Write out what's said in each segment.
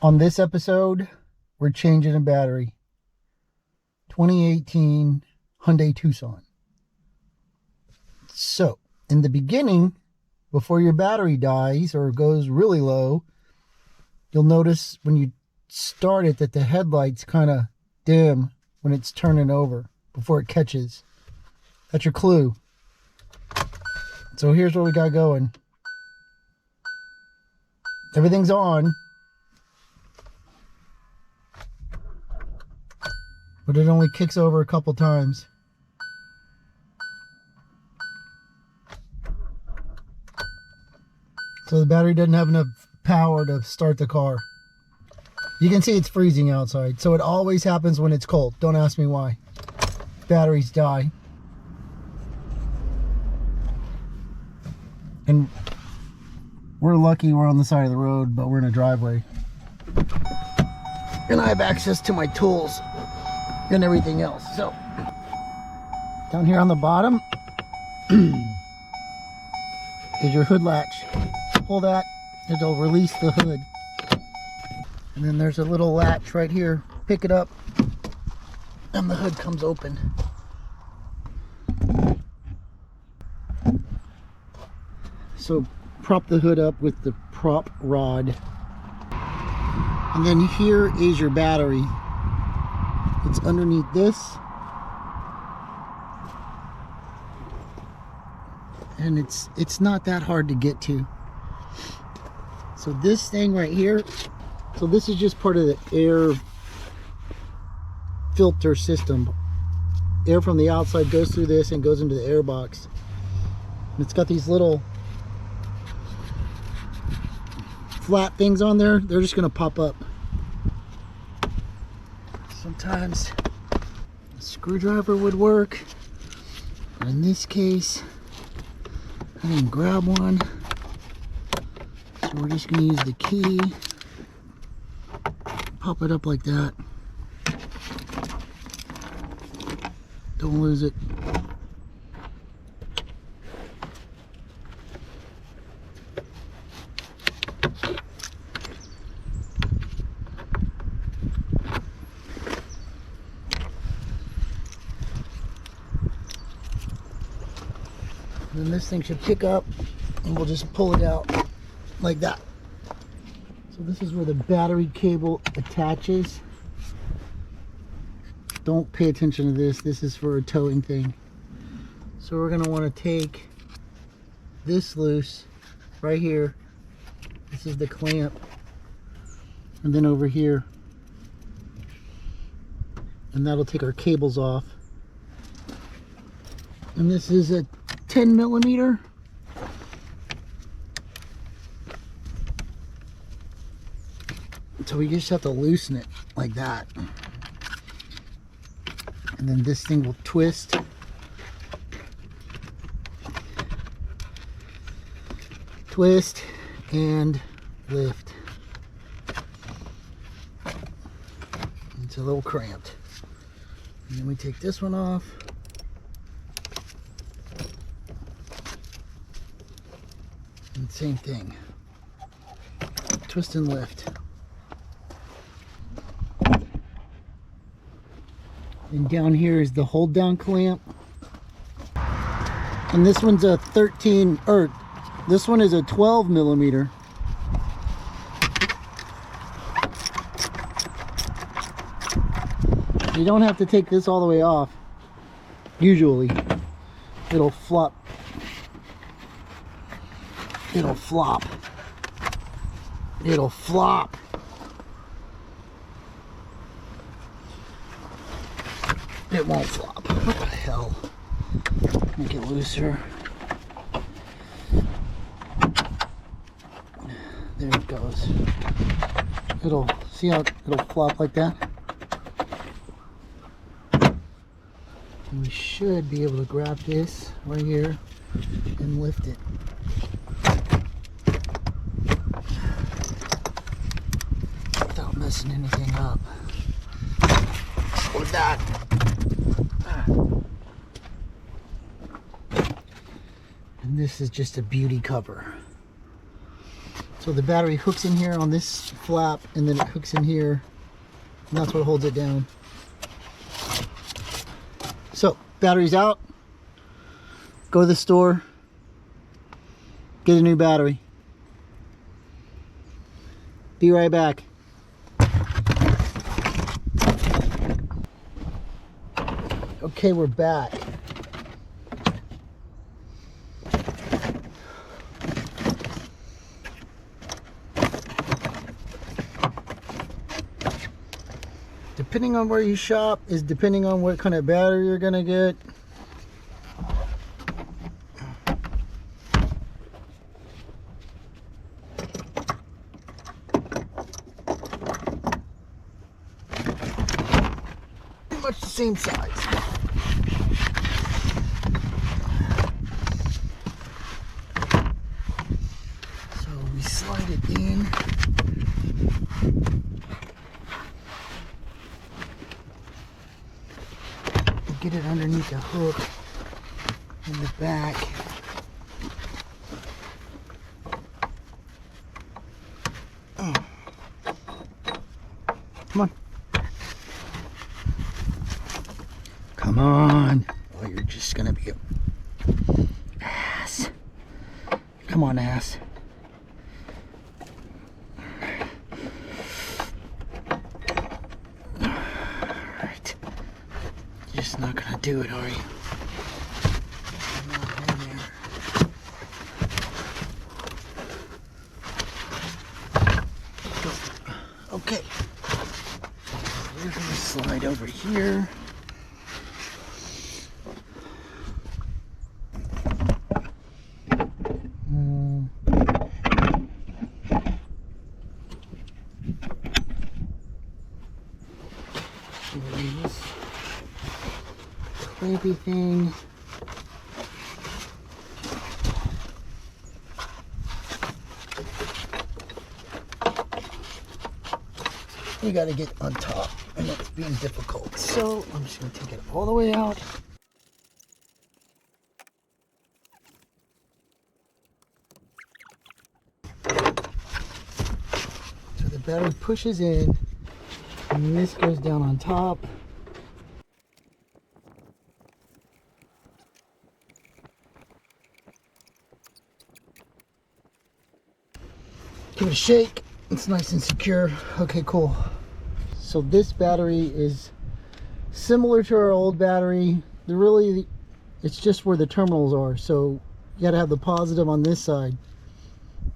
On this episode, we're changing a battery. 2018 Hyundai Tucson. So, in the beginning, before your battery dies or goes really low, you'll notice when you start it that the headlights kind of dim when it's turning over before it catches. That's your clue. So here's what we got going. Everything's on, but it only kicks over a couple times. So the battery doesn't have enough power to start the car. You can see it's freezing outside, so it always happens when it's cold. Don't ask me why. Batteries die. And we're lucky we're on the side of the road, but we're in a driveway. And I have access to my tools and everything else. So, down here on the bottom is your hood latch. Pull that, it'll release the hood. And then there's a little latch right here. Pick it up, and the hood comes open. So prop the hood up with the prop rod. And then here is your battery. It's underneath this. And it's not that hard to get to. So this thing right here, so this is just part of the air filter system. Air from the outside goes through this and goes into the air box. And it's got these little flat things on there. They're just going to pop up. Sometimes a screwdriver would work, but in this case I didn't grab one, so we're just going to use the key, pop it up like that. Don't lose it. And then this thing should pick up, and we'll just pull it out like that. So this is where the battery cable attaches. Don't pay attention to this. This is for a towing thing. So we're going to want to take this loose right here. This is the clamp. And then over here. And that'll take our cables off. And this is a 10 millimeter. So we just have to loosen it like that. And then this thing will twist. Twist and lift. It's a little cramped. And then we take this one off. And same thing. Twist and lift. And down here is the hold down clamp. And this one's a 13, or this one is a 12 millimeter. You don't have to take this all the way off. Usually. It'll flop. It'll flop. It'll flop. It won't flop. What the hell? Make it looser. There it goes. It'll, see how it'll flop like that? And we should be able to grab this right here and lift it. Without messing anything up. With that. And this is just a beauty cover. So the battery hooks in here on this flap, and then it hooks in here, and that's what holds it down. So battery's out. Go to the store, get a new battery. Be right back. Okay, we're back. Depending on where you shop is depending on what kind of battery you're gonna get. Pretty much the same size. So we slide it in. Get it underneath the hook in the back. Oh. Come on. Come on. Oh, you're just gonna be a ass. Come on, ass. Just not gonna do it, are you? Not in there. Okay. We're gonna slide over here. Everything. You got to get on top, and it's being difficult. So I'm just going to take it all the way out. So the battery pushes in, and this goes down on top. Give it a shake. It's nice and secure. Okay, cool. So this battery is similar to our old battery. It's just where the terminals are. So you got to have the positive on this side.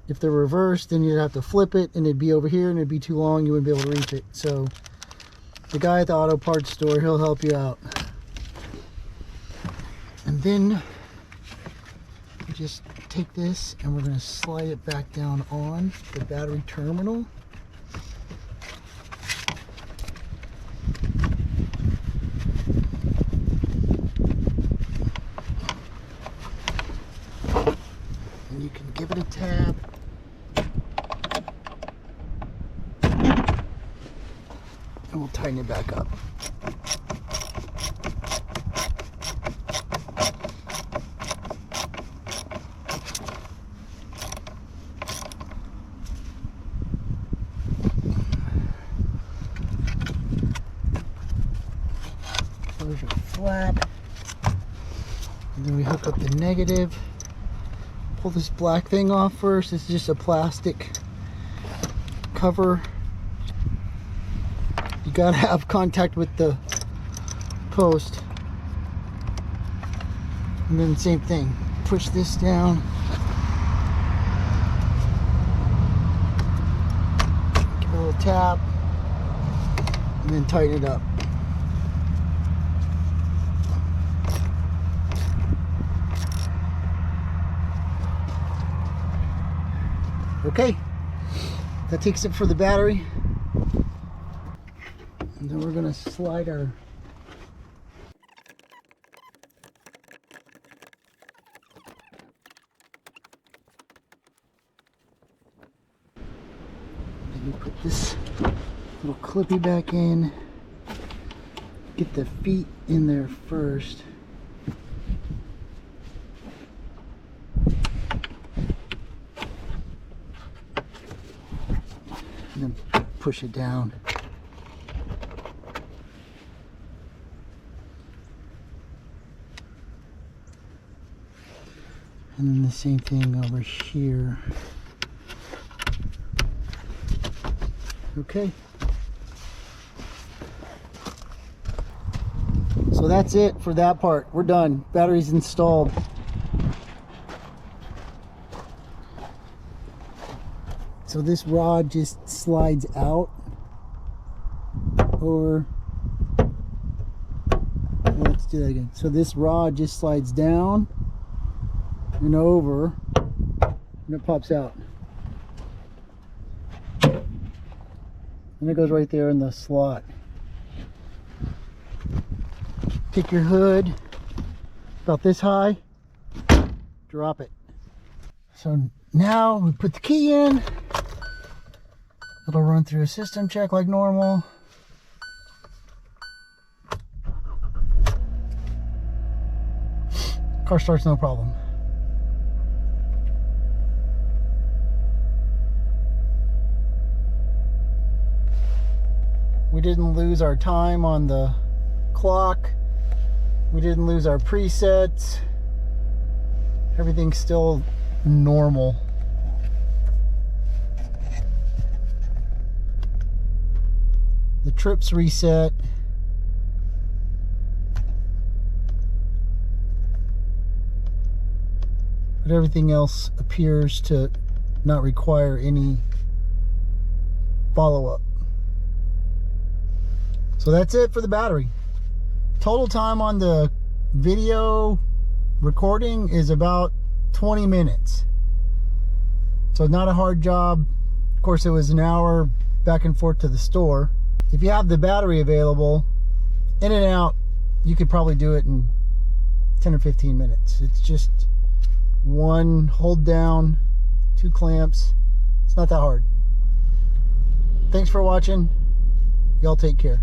If they're reversed, then you'd have to flip it, and it'd be over here, and it'd be too long. You wouldn't be able to reach it. So the guy at the auto parts store, he'll help you out. And then you just take this, and we're going to slide it back down on the battery terminal. And you can give it a tap. And we'll tighten it back up. Close your flap, and then we hook up the negative. Pull this black thing off first. It's just a plastic cover. You gotta have contact with the post, and then same thing. Push this down. Give it a little tap, and then tighten it up. Okay, that takes it for the battery. And then we're going to slide our then you put this little clippy back in. Get the feet in there first. push it down. And then the same thing over here. Okay. So that's it for that part. We're done. Battery's installed. So this rod just slides out over. Let's do that again. So this rod just slides down and over, and it pops out. And it goes right there in the slot. Pick your hood about this high, drop it. So now we put the key in. It'll run through a system check like normal. Car starts no problem. We didn't lose our time on the clock. We didn't lose our presets. Everything's still normal. The trips reset. But everything else appears to not require any follow-up. So that's it for the battery. Total time on the video recording is about 20 minutes. So not a hard job. Of course, it was an hour back and forth to the store. If you have the battery available, in and out, you could probably do it in 10 or 15 minutes. It's just one hold down, 2 clamps. It's not that hard. Thanks for watching. Y'all take care.